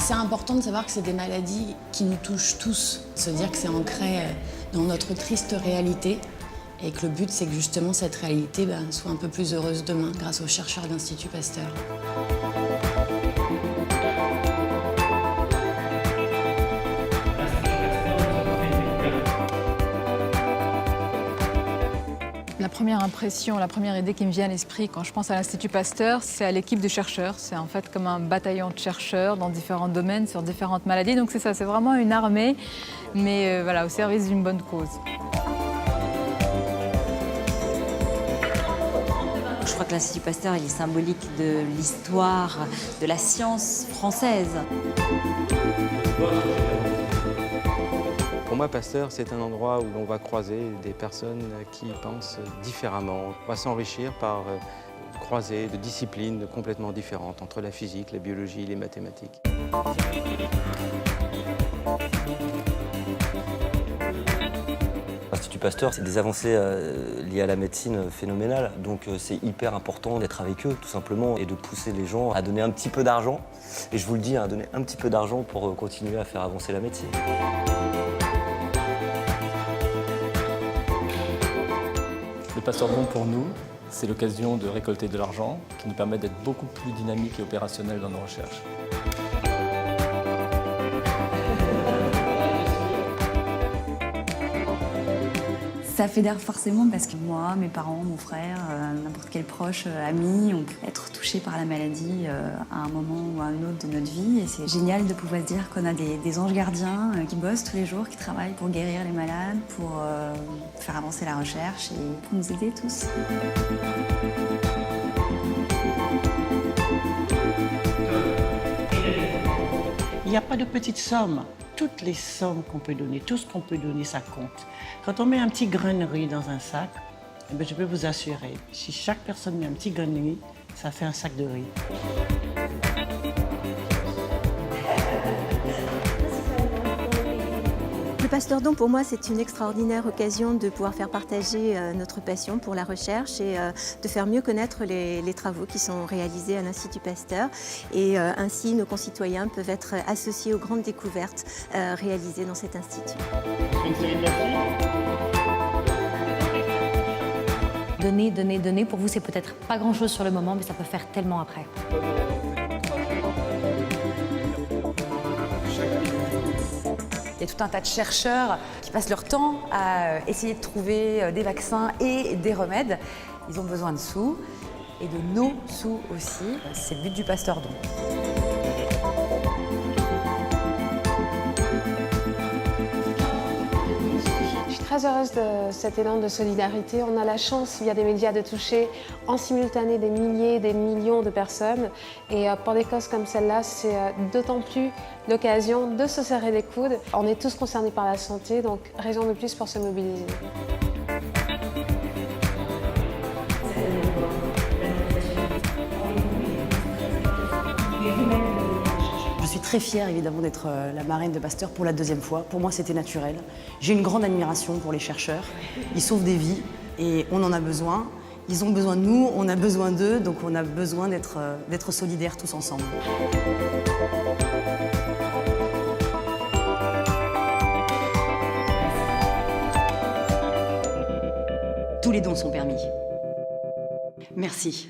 C'est important de savoir que c'est des maladies qui nous touchent tous. Se dire que c'est ancré dans notre triste réalité et que le but, c'est que justement cette réalité soit un peu plus heureuse demain grâce aux chercheurs d'Institut Pasteur. La première impression, la première idée qui me vient à l'esprit quand je pense à l'Institut Pasteur, c'est à l'équipe de chercheurs. C'est en fait comme un bataillon de chercheurs dans différents domaines, sur différentes maladies. Donc c'est ça, c'est vraiment une armée, mais voilà, au service d'une bonne cause. Je crois que l'Institut Pasteur il est symbolique de l'histoire de la science française. Pour moi, Pasteur, c'est un endroit où l'on va croiser des personnes qui pensent différemment. On va s'enrichir par croiser de disciplines complètement différentes entre la physique, la biologie et les mathématiques. L'Institut Pasteur, c'est des avancées liées à la médecine phénoménales. Donc c'est hyper important d'être avec eux, tout simplement, et de pousser les gens à donner un petit peu d'argent. Et je vous le dis, à donner un petit peu d'argent pour continuer à faire avancer la médecine. Le Pasteur Don, pour nous, c'est l'occasion de récolter de l'argent qui nous permet d'être beaucoup plus dynamiques et opérationnels dans nos recherches. Ça fédère forcément parce que moi, mes parents, mon frère, n'importe quel proche, ami, on peut être touché par la maladie à un moment ou à un autre de notre vie. Et c'est génial de pouvoir se dire qu'on a des anges gardiens qui bossent tous les jours, qui travaillent pour guérir les malades, pour faire avancer la recherche et pour nous aider tous. Il n'y a pas de petites sommes. Toutes les sommes qu'on peut donner, tout ce qu'on peut donner, ça compte. Quand on met un petit grain de riz dans un sac, eh bien, je peux vous assurer, si chaque personne met un petit grain de riz, ça fait un sac de riz. Le Pasteur Don, pour moi, c'est une extraordinaire occasion de pouvoir faire partager notre passion pour la recherche et de faire mieux connaître les travaux qui sont réalisés à l'Institut Pasteur. Et ainsi, nos concitoyens peuvent être associés aux grandes découvertes réalisées dans cet institut. Donner, donner, donner, pour vous, c'est peut-être pas grand-chose sur le moment, mais ça peut faire tellement après. Il y a tout un tas de chercheurs qui passent leur temps à essayer de trouver des vaccins et des remèdes. Ils ont besoin de sous, et de nos sous aussi. C'est le but du Pasteur Don. Je suis très heureuse de cet élan de solidarité. On a la chance, via des médias, de toucher en simultané des milliers, des millions de personnes. Et pour des causes comme celle-là, c'est d'autant plus l'occasion de se serrer les coudes. On est tous concernés par la santé, donc raison de plus pour se mobiliser. Je suis très fière évidemment d'être la marraine de Pasteur pour la deuxième fois. Pour moi, c'était naturel. J'ai une grande admiration pour les chercheurs. Ils sauvent des vies et on en a besoin. Ils ont besoin de nous, on a besoin d'eux, donc on a besoin d'être solidaires tous ensemble. Tous les dons sont permis. Merci.